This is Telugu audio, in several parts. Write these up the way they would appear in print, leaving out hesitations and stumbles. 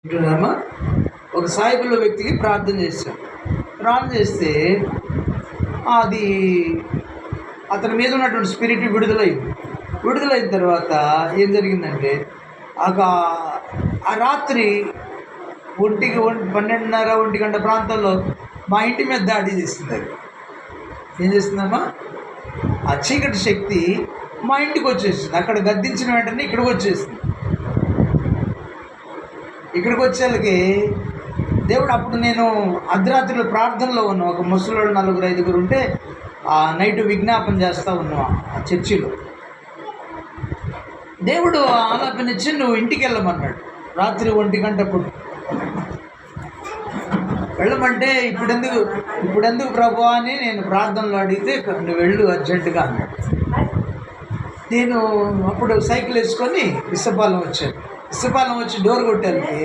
వింటున్నామా? ఒక సాయిబుల వ్యక్తికి ప్రార్థన చేశాం. ప్రార్థన చేస్తే అది అతని మీద ఉన్నటువంటి స్పిరిట్ విడుదలైంది. విడుదలైన తర్వాత ఏం జరిగిందంటే ఆ రాత్రి 12:30 1 గంట ప్రాంతంలో మా ఇంటి మీద దాడి చేసింది. అది ఏం చేస్తుందమ్మా? ఆ చీకటి శక్తి మా ఇంటికి వచ్చేసింది. అక్కడ గద్దించిన వెంటనే ఇక్కడికి వచ్చేసింది. ఇక్కడికి వచ్చేళ్ళకి దేవుడు అప్పుడు నేను అర్ధరాత్రిలో ప్రార్థనలో ఉన్నా. ఒక ముసలోడు 4-5 ఉంటే ఆ నైట్ విజ్ఞాపన చేస్తూ ఉన్నాం ఆ చర్చిలో. దేవుడు ఆలాపనిచ్చి నువ్వు ఇంటికి వెళ్ళమన్నాడు. రాత్రి 1 గంట అప్పుడు వెళ్ళమంటే ఇప్పుడెందుకు ప్రభు అని నేను ప్రార్థనలో అడిగితే నువ్వు వెళ్ళు అర్జెంటుగా అన్నాడు. నేను అప్పుడు సైకిల్ వేసుకొని ఇసుపాలెం వచ్చాను. ఇసుపాలెం వచ్చి డోర్ కొట్టానికి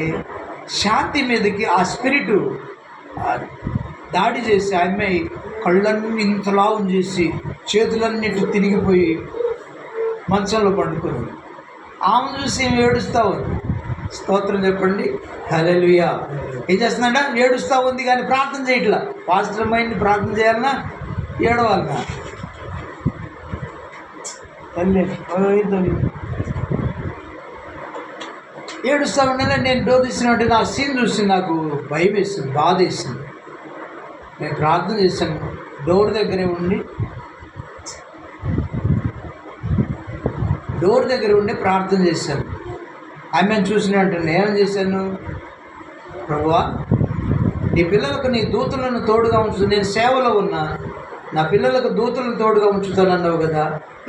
శాంతి మీదకి ఆ స్పిరిటు దాడి చేసి ఆ అమ్మాయి కళ్ళన్నీ ఇంతలా చేసి చేతులన్నిటి తిరిగిపోయి మంచంలో పండుకొని ఆమె చూసి ఏడుస్తూ ఉంది. స్తోత్రం చెప్పండి, హల్లెలూయా. ఏం చేస్తుందంట? ఏడుస్తూ ఉంది కానీ ప్రార్థన చేయట్లా. పాజిటివ్ మైండ్ ప్రార్థన చేయాలన్నా ఏడవాలన్నా తల్లి ఏడుస్తూ ఉండగా నేను డోర్ తీసినట్టు నా సీన్ చూసి నాకు భయం వేసింది, బాధ వేసింది. నేను ప్రార్థన చేశాను. డోర్ దగ్గర ఉండి ప్రార్థన చేశాను. ఆమెను చూసినట్టు నేనేం చేశాను? ప్రభువా, నీ పిల్లలకు నీ దూతలను తోడుగా ఉంచు. నేను సేవలో ఉన్నా, నా పిల్లలకు దూతలను తోడుగా ఉంచుతానన్నావు కదా,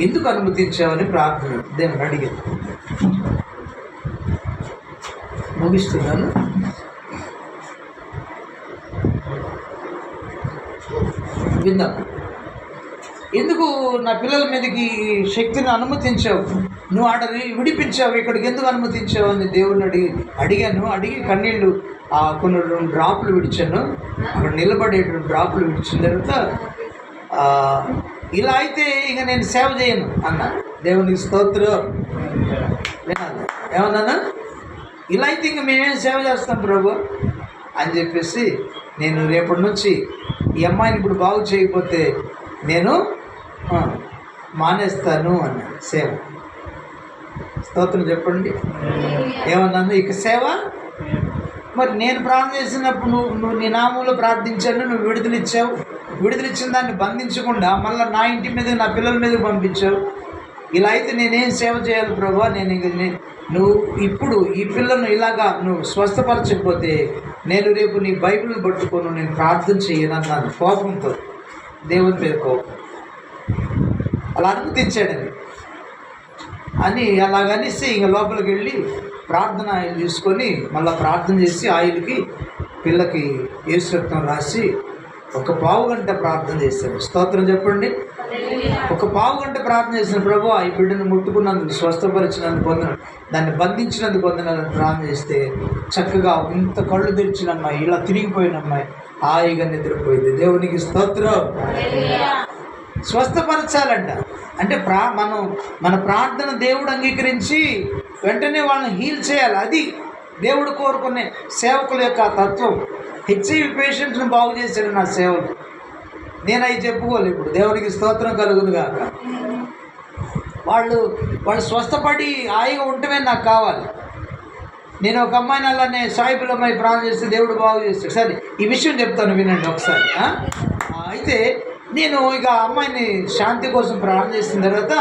ఎందుకు అనుమతించావని ప్రార్థన దేవుని అడిగాను. ముగిస్తున్నాను. విందాం. ఎందుకు నా పిల్లల మీదకి శక్తిని అనుమతించావు? నువ్వు విడిపించావు, ఇక్కడికి ఎందుకు అనుమతించావు అని దేవుడిని అడిగాను. అడిగి కన్నీళ్ళు కొన్ని 2 డ్రాపులు విడిచాను. అక్కడ నిలబడేటువంటి డ్రాపులు విడిచిన తర్వాత ఇలా అయితే ఇక నేను సేవ చేయను అన్నా. దేవునికి స్తోత్రం. ఏమన్నా? ఇలా అయితే ఇంక మేమేం సేవ చేస్తాం ప్రభు అని చెప్పేసి నేను రేపటి నుంచి ఈ అమ్మాయిని ఇప్పుడు బాగు చేయకపోతే నేను మానేస్తాను అన్నాను సేవ. స్తోత్రం చెప్పండి. ఏమన్నాను? ఇక సేవ మరి నేను ప్రార్థన చేసినప్పుడు నువ్వు నీ నామంలో ప్రార్థించాను, నువ్వు విడుదలిచ్చావు. విడుదలిచ్చిన దాన్ని బంధించకుండా మళ్ళీ నా ఇంటి మీద నా పిల్లల మీద పంపించావు. ఇలా అయితే నేనేం సేవ చేయాలి ప్రభు? నువ్వు ఇప్పుడు ఈ పిల్లను ఇలాగా నువ్వు స్వస్థపరచకపోతే నేను రేపు నీ బైబిల్ని పట్టుకోను, నేను ప్రార్థన చేయను అన్నాను కోపంతో. దేవుని మీద కోపం. అలా అనుమతించాడని అని అలాగనిస్తే ఇంక లోపలికి వెళ్ళి ప్రార్థన ఆయిల్ తీసుకొని మళ్ళీ ప్రార్థన చేసి ఆయిల్కి పిల్లకి యేసు రక్తం రాసి 1 పావు గంట ప్రార్థన చేశాను. స్తోత్రం చెప్పండి. 1 పావు గంట ప్రార్థన చేసిన ప్రభు ఈ బిడ్డను ముట్టుకున్నందుకు, స్వస్థపరిచినందుకు పొందను, దాన్ని బంధించినందుకు పొందనాలని ప్రార్థన చేస్తే చక్కగా ఇంత కళ్ళు తెరిచిన అమ్మాయి, ఇలా తిరిగిపోయిన అమ్మాయి హాయిగా నిద్రపోయింది. దేవునికి స్తోత్రం. స్వస్థపరచాలంట అంటే మన ప్రార్థన దేవుడు అంగీకరించి వెంటనే వాళ్ళని హీల్ చేయాలి. అది దేవుడు కోరుకునే సేవకుల యొక్క తత్వం. హెచ్ఐవి పేషెంట్స్ని బాగు చేశాడు నా సేవలు. నేను అవి చెప్పుకోవాలి. ఇప్పుడు దేవునికి స్తోత్రం కలుగును గాక. వాళ్ళు స్వస్థపడి హాయిగా ఉండటమే నాకు కావాలి. నేను ఒక అమ్మాయిని అలానే సాయిబుల అమ్మాయి ప్రార్థన చేస్తే దేవుడు బాగు చేస్తాడు. సరే, ఈ విషయం చెప్తాను వినండి ఒకసారి. అయితే నేను ఇక అమ్మాయిని శాంతి కోసం ప్రార్థన చేసిన తర్వాత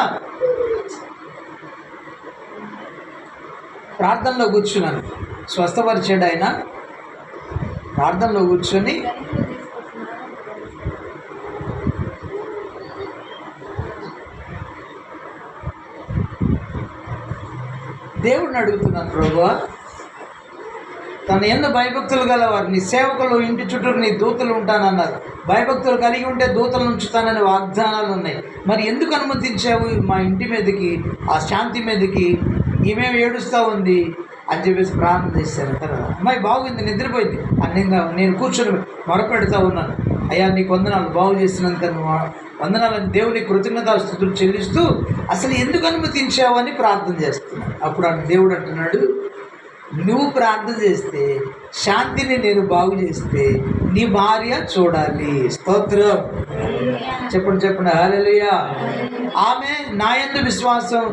ప్రార్థనలో కూర్చున్నాను. స్వస్థపరిచాడు ఆయన. ప్రార్థనలో కూర్చొని దేవుడిని అడుగుతున్నాను, ప్రభువా, తన ఎన్న భయభక్తులు గలవారు నీ సేవకులు ఇంటి చుట్టూ నీ దూతలు ఉంటానన్నారు. భయభక్తులు కలిగి ఉంటే దూతలను ఉంచుతానని వాగ్దానాలు ఉన్నాయి. మరి ఎందుకు అనుమతించావు మా ఇంటి మీదకి, ఆ శాంతి మీదకి? ఈమె ఏడుస్తూ ఉంది అని చెప్పేసి ప్రార్థన చేశాను. తర్వాత అమ్మాయి బాగుంది, నిద్రపోయింది. అన్నంగా నేను కూర్చొని మొరపెడుతూ ఉన్నాను. అయ్యా నీకు వందనాలు, బాగు చేసినందుకు వందనాలని దేవుని కృతజ్ఞతాస్తుతులు చెల్లిస్తూ అసలు ఎందుకు అనుమతించావు అని ప్రార్థన చేస్తున్నాను. అప్పుడు దేవుడు అంటున్నాడు, నువ్వు ప్రార్థన చేస్తే, శాంతిని నేను బాగు చేస్తే నీ భార్య చూడాలి. స్తోత్రం. చెప్పండి హల్లెలూయా. ఆమె నా యందు విశ్వాసం,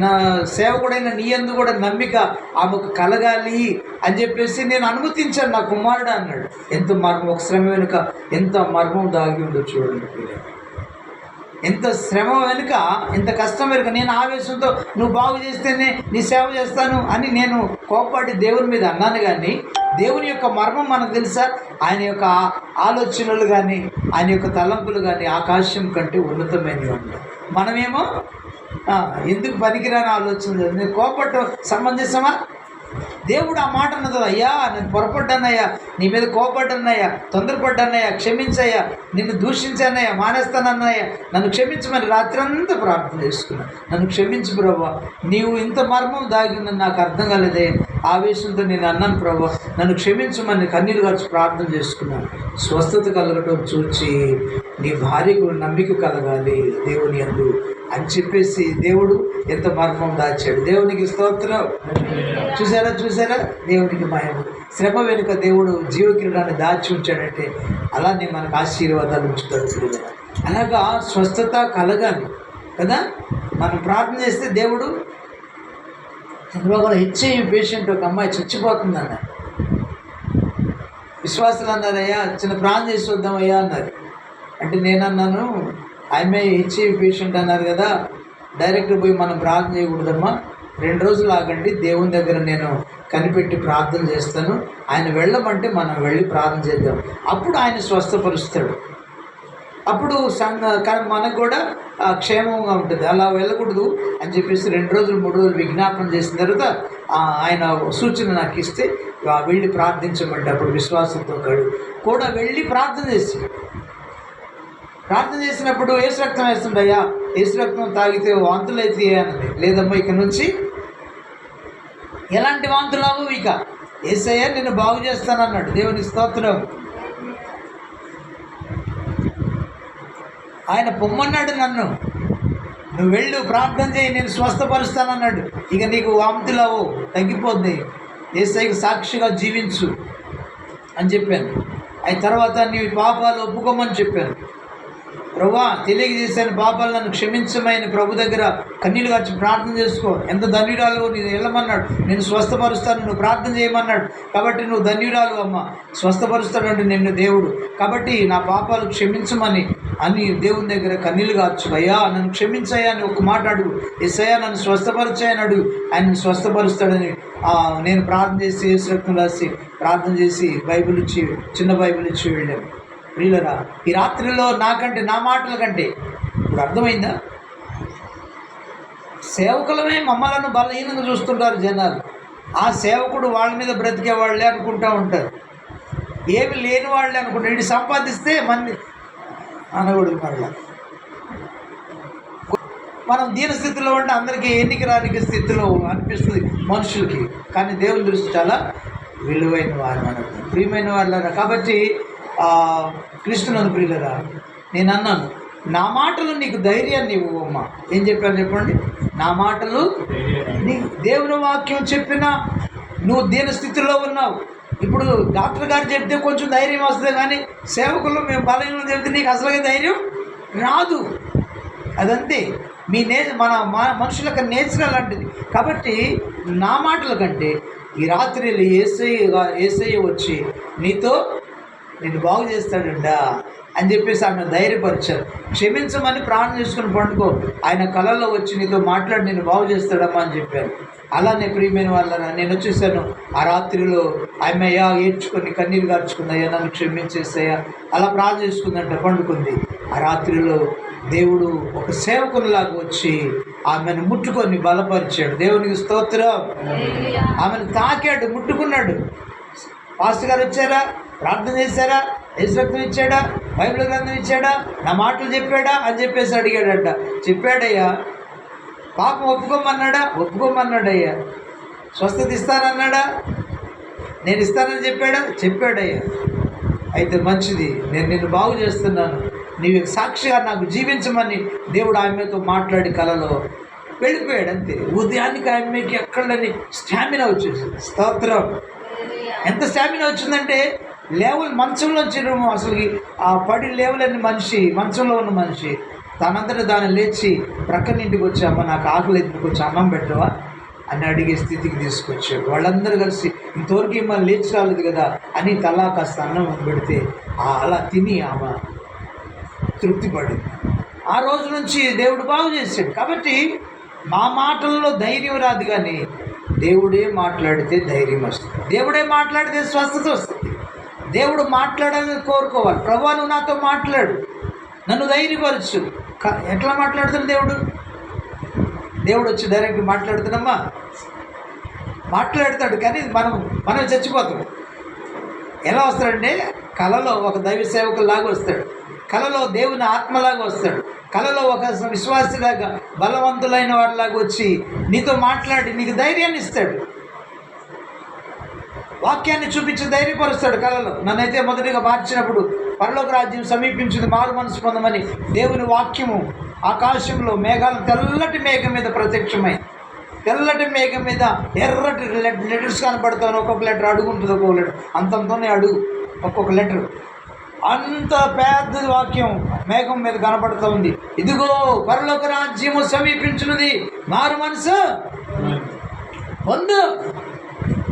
నా సేవకుడైన నీ యందు కూడా నమ్మిక ఆమెకు కలగాలి అని చెప్పేసి నేను అనుమతించాను నా కుమారుడు అన్నాడు. ఎంత మర్మం, ఒక శ్రమ వెనుక ఎంత మర్మం దాగి ఉందో చూడండి. ఎంత శ్రమ వెనుక, ఎంత కష్టం వెనుక. నేను ఆవేశంతో నువ్వు బాగు చేస్తేనే నీ సేవ చేస్తాను అని నేను కోపపడి దేవుని మీద అన్నాను, కానీ దేవుని యొక్క మర్మం మనకు తెలుసా? ఆయన యొక్క ఆలోచనలు కానీ ఆయన యొక్క తలంపులు కానీ ఆకాశం కంటే ఉన్నతమైనవి ఉంటాయి. మనమేమో ఎందుకు పనికిరాని ఆలోచన, నేను కోపడటం సమంజసమా? దేవుడు ఆ మాట అన్నది, అయ్యా నేను పొరపడ్డానయ్యా, నీ మీద కోపడ్డానయ్యా, తొందరపడ్డానయ్యా, క్షమించయ్యా, నిన్ను దూషించానయ్యా, మానేస్తానన్నయ్యా, నన్ను క్షమించమని రాత్రంతా ప్రార్థన చేసుకున్నా. నన్ను క్షమించు ప్రభా, నీవు ఇంత మర్మం దాగిందని నాకు అర్థం కాలేదే. ఆవేశంతో నేను అన్నాను ప్రభా, నన్ను క్షమించమని కన్నీరు గార్చి ప్రార్థన చేసుకున్నాను. స్వస్థత కలగటం చూచి నీ భార్యకు నమ్మిక కలగాలి దేవుని యందు అని చెప్పేసి దేవుడు ఎంత మర్మం దాచాడు. దేవునికి స్తోత్రం. చూసారా దేవునికి మహిమ. శ్రమ వెనుక దేవుడు జీవకిరణాన్ని దాచి ఉంచాడంటే అలానే మనకు ఆశీర్వాదాలు ఉంచుతాడు. అలాగా స్వస్థత కలగాలి కదా. మనం ప్రార్థన చేస్తే దేవుడు, చంద్రబాబు హెచ్ఐవి పేషెంట్ ఒక అమ్మాయి చచ్చిపోతుందన్న, విశ్వాసులు అన్నారయ్యా చిన్న ప్రార్థన చేసి వద్దామయ్యా అన్నారు. అంటే నేనన్నాను, ఆమె హెచ్ఐవి పేషెంట్ అన్నారు కదా, డైరెక్ట్ పోయి మనం ప్రార్థన చేయకూడదమ్మా, 2 రోజులు ఆగండి, దేవుని దగ్గర నేను కనిపెట్టి ప్రార్థన చేస్తాను, ఆయన వెళ్ళమంటే మనం వెళ్ళి ప్రార్థన చేద్దాం, అప్పుడు ఆయన స్వస్థపరుస్తాడు, అప్పుడు మనకు కూడా క్షేమంగా ఉంటుంది. అలా వెళ్ళకూడదు అని చెప్పేసి 2 రోజులు 3 రోజులు విజ్ఞాపన చేసిన తర్వాత ఆయన సూచన నాకు ఇస్తే వెళ్ళి ప్రార్థించమంటే అప్పుడు విశ్వాసంతో కూడా వెళ్ళి ప్రార్థన చేసినప్పుడు ఏసు రక్తం వేస్తుండయ్యా, ఏసు రక్తం తాగితే వాంతులు అయితే అన్నది. లేదమ్మా, ఇక నుంచి ఎలాంటి వాంతులు అవ్వవు, ఇక యేసయ్య నిన్ను బాగు చేస్తానన్నాడు. దేవుని స్తోత్రం. ఆయన పొమ్మన్నాడు నన్ను, నువ్వు వెళ్ళు ప్రార్థన చేయి, నేను స్వస్థపరుస్తానన్నాడు. ఇక నీకు వాంతులు అవ్వవు, తగ్గిపోద్ది, యేసయ్యకు సాక్షిగా జీవించు అని చెప్పాను. అయిన తర్వాత నీ పాపాలు ఒప్పుకోమని చెప్పాను. ప్రభువా తెలియజేశాను, పాపాలు నన్ను క్షమించమని ప్రభు దగ్గర కన్నీళ్ళు గార్చి ప్రార్థన చేసుకో. ఎంత ధన్యురాలు, నేను వెళ్ళమన్నాడు, నేను స్వస్థపరుస్తాను, నువ్వు ప్రార్థన చేయమన్నాడు. కాబట్టి నువ్వు ధన్యురాలు అమ్మ, స్వస్థపరుస్తాడంటే నిన్ను దేవుడు. కాబట్టి నా పాపాలు క్షమించమని దేవుని దగ్గర కన్నీళ్ళు గార్చు. అయ్యా నన్ను క్షమించయ్యా అని ఒక మాట అడుగు, ఎస్సయ్యా నన్ను స్వస్థపరిచాయని అడుగు, ఆయన స్వస్థపరుస్తాడని నేను ప్రార్థన చేసి యేసు రక్తం రాసి ప్రార్థన చేసి చిన్న బైబిల్ ఇచ్చి వెళ్ళాను. ప్రియులరా, ఈ రాత్రిలో నాకంటే, నా మాటల కంటే, ఇప్పుడు అర్థమైందా? సేవకులమే మమ్మలను బలహీనంగా చూస్తుంటారు జనాలు. ఆ సేవకుడు వాళ్ళ మీద బ్రతికే వాళ్ళే అనుకుంటూ ఉంటారు, ఏమి లేని వాళ్ళే అనుకుంటారు. వీడు సంపాదిస్తే మంది అనకూడదు. మళ్ళా మనం దీన స్థితిలో ఉంటే అందరికీ ఎన్నిక రానికి స్థితిలో అనిపిస్తుంది మనుషులకి, కానీ దేవుని దృష్టి చాలా విలువైన వారు, మనకు ప్రియమైన వాళ్ళరా. కాబట్టి కృష్ణుని ప్రియులరా, నేను అన్నాను, నా మాటలు నీకు ధైర్యాన్ని ఇవ్వమ్మ. ఏం చెప్పాను చెప్పండి? నా మాటలు నీ దేవుని వాక్యం చెప్పినా నువ్వు దీన స్థితిలో ఉన్నావు. ఇప్పుడు డాక్టర్ గారు చెప్తే కొంచెం ధైర్యం వస్తుంది, కానీ సేవకులు మేము బలహీనం చెప్తే నీకు అసలుగా ధైర్యం రాదు. అదంతే, మన మనుషులకు నేచర్ అలాంటిది. కాబట్టి నా మాటల కంటే ఈ రాత్రి యేసయ్య వచ్చి నీతో నేను బాగు చేస్తాడండా అని చెప్పేసి ఆమె ధైర్యపరిచారు. క్షమించమని ప్రాణం చేసుకుని పండుకో, ఆయన కళల్లో వచ్చి నీతో మాట్లాడి నేను బాగు చేస్తాడమ్మా అని చెప్పారు. అలానే ప్రియమైన వాళ్ళ నేను వచ్చేసాను. ఆ రాత్రిలో ఆమె ఏడ్చుకొని కన్నీరు గార్చుకుందయ్యా, నన్ను క్షమించేసాయా, అలా ప్రార్థన చేసుకుందంట, పండుకుంది. ఆ రాత్రిలో దేవుడు ఒక సేవకునిలాగా వచ్చి ఆమెను ముట్టుకొని బలపరిచాడు. దేవునికి స్తోత్రం. ఆమెను తాకాడు, ముట్టుకున్నాడు. పాస్టర్ గారు వచ్చారా, ప్రార్థన చేశారా, యేసు రక్తం ఇచ్చాడా, బైబిల్ గ్రంథం ఇచ్చాడా, నా మాటలు చెప్పాడా అని చెప్పేసి అడిగాడట. చెప్పాడయ్యా. పాపం ఒప్పుకోమన్నాడయ్యా. స్వస్థత ఇస్తానన్నాడా, నేను ఇస్తానని చెప్పాడయ్యా. అయితే మంచిది, నేను నిన్ను బాగు చేస్తున్నాను, నీవు సాక్షిగా నాకు జీవించమని దేవుడు ఆమెతో మాట్లాడి కలలో వెళ్ళిపోయాడు అంతే. ఉదయానికి ఆయనకి ఎక్కడని స్టామినా వచ్చేసింది. స్తోత్రం. ఎంత స్టామినా వచ్చిందంటే మంచంలోంచి అసలు ఆ పడి లేవలేని మనిషి, మంచంలో ఉన్న మనిషి తనంతటా దాన్ని లేచి ప్రక్కనింటికి వచ్చి, అమ్మ నాకు ఆకలి ఎత్తుకు వచ్చి అన్నం పెట్టవా అని అడిగే స్థితికి తీసుకొచ్చాడు. వాళ్ళందరూ కలిసి ఇంతవరకు ఏమన్నా లేచి రాలేదు కదా అని తలా కాస్త అన్నం పెడితే అలా తిని ఆమె తృప్తి పడింది. ఆ రోజు నుంచి దేవుడు బాగు చేశాడు. కాబట్టి మా మాటల్లో ధైర్యం రాదు, కానీ దేవుడే మాట్లాడితే ధైర్యం వస్తుంది. దేవుడే మాట్లాడితే స్వస్థత వస్తుంది. దేవుడు మాట్లాడాలని కోరుకోవాలి. ప్రభువా నువ్వు నాతో మాట్లాడు, నన్ను ధైర్యపరచు. ఎట్లా మాట్లాడుతాడు దేవుడు? దేవుడు వచ్చి డైరెక్ట్ మాట్లాడుతున్నామా? మాట్లాడతాడు, కానీ మనం చచ్చిపోతాం. ఎలా వస్తాడంటే కలలో ఒక దైవ సేవకులాగా వస్తాడు, కలలో దేవుని ఆత్మలాగా వస్తాడు, కలలో ఒక విశ్వాసిలాగా బలవంతులైన వారిలాగా వచ్చి నీతో మాట్లాడి నీకు ధైర్యాన్ని ఇస్తాడు, వాక్యాన్ని చూపించి ధైర్యపరుస్తాడు కలలో. నన్నైతే మొదటిగా మార్చినప్పుడు పరలోక రాజ్యం సమీపించింది, మారు మనసు పొందమని దేవుని వాక్యము ఆకాశంలో మేఘాలు, తెల్లటి మేఘం మీద ప్రత్యక్షమై, తెల్లటి మేఘం మీద ఎర్రటి లెటర్స్ కనపడతాను. ఒక్కొక్క లెటర్ అడుగుంటుంది, ఒక్కొక్క లెటర్ అంతంతోనే అడుగు, ఒక్కొక్క లెటర్ అంత పెద్ద వాక్యం మేఘం మీద కనపడుతూ ఉంది. ఇదిగో పరలోక రాజ్యము సమీపించినది, మారు మనసు పొందు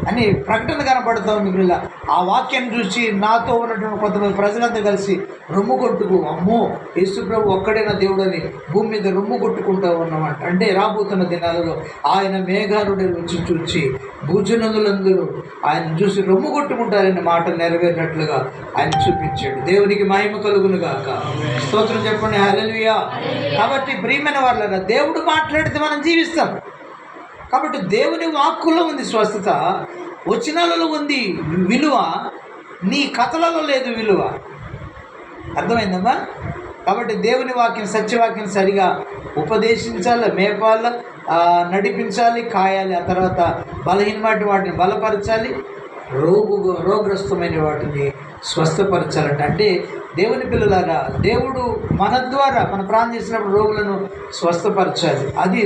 అని ప్రకటన కనపడుతూ ఉంది. పిల్ల ఆ వాక్యాన్ని చూసి నాతో ఉన్నటువంటి కొంతమంది ప్రజలంతా కలిసి రొమ్ము కొట్టుకు, అమ్మో యేసు ప్రభు ఒక్కడైనా దేవుడు అని భూమి మీద రొమ్ము కొట్టుకుంటూ ఉన్నామంట. అంటే రాబోతున్న దినాలలో ఆయన మేఘారుడి వచ్చి చూచి భూజనులందరూ ఆయన చూసి రొమ్ము కొట్టుకుంటారనే మాట నెరవేరినట్లుగా ఆయన చూపించాడు. దేవునికి మహిమ కలుగును గాక. స్తోత్రం చెప్పండి, హల్లెలూయా. కాబట్టి ప్రియమైన వాళ్ళ దేవుడు మాట్లాడితే మనం జీవిస్తాం. కాబట్టి దేవుని వాక్కులో ఉంది స్వస్థత, వచనాలలో ఉంది విలువ, నీ కథలలో లేదు విలువ. అర్థమైందమ్మా? కాబట్టి దేవుని వాక్యం, సత్యవాక్యం సరిగా ఉపదేశించాలి, మేపాలి, నడిపించాలి, కాయాలి. ఆ తర్వాత బలహీనమైన వాటిని బలపరచాలి, రోగగ్రస్తమైన వాటిని స్వస్థపరచాలంట. అంటే దేవుని పిల్లలారా, దేవుడు మన ద్వారా మన ప్రాణం చేసినప్పుడు రోగులను స్వస్థపరచాలి. అది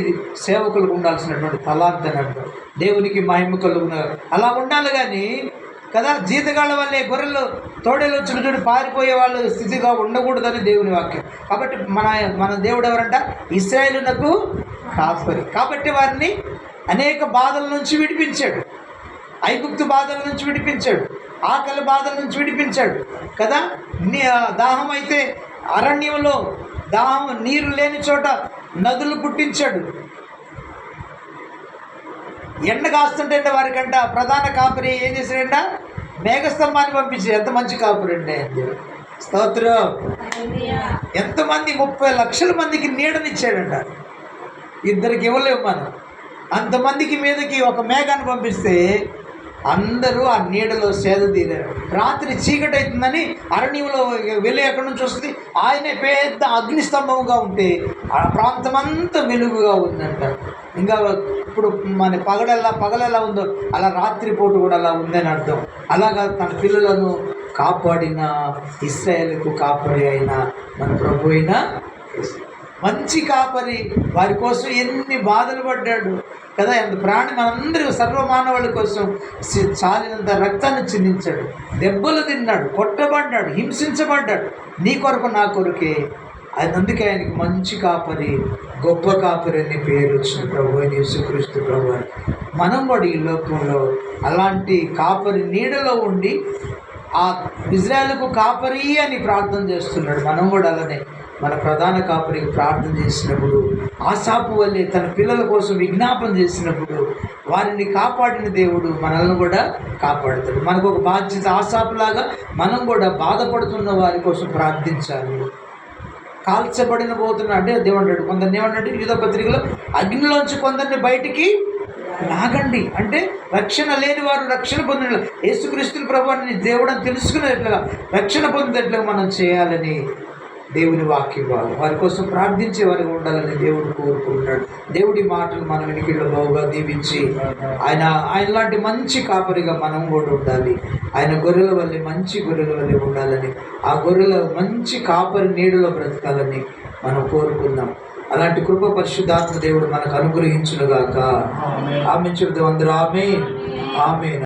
సేవకులకు ఉండాల్సినటువంటి తలాంత అంటారు. దేవునికి మహిమ కలుగున అలా ఉండాలి. కానీ కదా జీతగాళ్ళ వల్లే గొర్రెలు తోడేలు వచ్చిన చూడు పారిపోయే వాళ్ళ స్థితిగా ఉండకూడదని దేవుని వాక్యం. కాబట్టి మన దేవుడు ఎవరంట? ఇశ్రాయేలునకు కాపరి. కాబట్టి వారిని అనేక బాధల నుంచి విడిపించాడు, ఐగుప్తు బాధల నుంచి విడిపించాడు, ఆకలి బాధల నుంచి విడిపించాడు కదా. దాహం అయితే అరణ్యంలో నీరు లేని చోట నదులు పుట్టించాడు. ఎండ కాస్తుంటే వారికంట ప్రధాన కాపరి ఏం చేశాడంట? మేఘస్తంభాన్ని పంపించాడు. ఎంత మంచి కాపరి అండి. స్తోత్రం. ఎంతమంది 30 లక్షల మందికి నీడనిచ్చాడంట. ఇద్దరికి ఇవ్వలేము మనం. అంతమందికి మీదకి ఒక మేఘాన్ని పంపిస్తే అందరూ ఆ నీడలో సేద తీరారు. రాత్రి చీకటి అవుతుందని అరణ్యంలో వెళ్ళి ఎక్కడి నుంచి వస్తుంది? ఆయనే పెద్ద అగ్నిస్తంభంగా ఉంటే ఆ ప్రాంతం అంతా వెలుగుగా ఉందంట. ఇంకా ఇప్పుడు మన పగలెలా ఉందో అలా రాత్రిపూట కూడా అలా ఉందని అర్థం. అలాగా తన పిల్లలను కాపాడిన ఇశ్రాయేలుకు కాపరి అయిన మన ప్రభు అయిన మంచి కాపరి, వారి కోసం ఎన్ని బాధలు పడ్డాడు కదా. ఎంత ప్రాణి మనందరూ సర్వమానవాళి కోసం చాలినంత రక్తాన్ని చిందించాడు, దెబ్బలు తిన్నాడు, కొట్టబడ్డాడు, హింసించబడ్డాడు నీ కొరకు నా కొరకే. అందుకే ఆయనకి మంచి కాపరి, గొప్ప కాపరి అని పేరు వచ్చిన ప్రభు అయిన యేసుక్రీస్తు ప్రభు. మనం కూడా ఈ లోకంలో అలాంటి కాపరి నీడలో ఉండి ఆ ఇజ్రాయేలుకు కాపరి అని ప్రార్థన చేస్తున్నాడు. మనం కూడా అలానే మన ప్రధాన కాపరికి ప్రార్థన చేసినప్పుడు, ఆసాపు వల్లే తన పిల్లల కోసం విజ్ఞాపన చేసినప్పుడు వారిని కాపాడిన దేవుడు మనల్ని కూడా కాపాడుతాడు. మనకు ఒక బాధ్యత. ఆసాపులాగా మనం కూడా బాధపడుతున్న వారి కోసం ప్రార్థించాలి. కాల్చబడిన పోతున్నా అంటే దేవుడు కొందరిని ఏమన్నాడు యూదా పత్రికలో, అగ్నిలోంచి కొందరిని బయటికి లాగండి. అంటే రక్షణ లేని వారు రక్షణ పొందిన యేసుక్రీస్తు ప్రభువుని దేవుడని తెలుసుకునేట్లుగా, రక్షణ పొందేట్లుగా మనం చేయాలని దేవుని వాక్యం వారి కోసం ప్రార్థించే వారికి ఉండాలని దేవుడు కోరుకుంటున్నాడు. దేవుడి మాటలు మన వెనుకల్లో బాగుగా దీవించి ఆయన లాంటి మంచి కాపరిగా మనం కూడా ఉండాలి. ఆయన గొర్రెల వల్లే, మంచి గొర్రెల వల్లే ఉండాలని, ఆ గొర్రెల మంచి కాపరి నీడలో బ్రతకాలని మనం కోరుకుందాం. అలాంటి కృప పరిశుద్ధాత్మ దేవుడు మనకు అనుగ్రహించునుగాక. ఆమేన్ చెబుదాం అందరూ. ఆమేన్. ఆమేన్.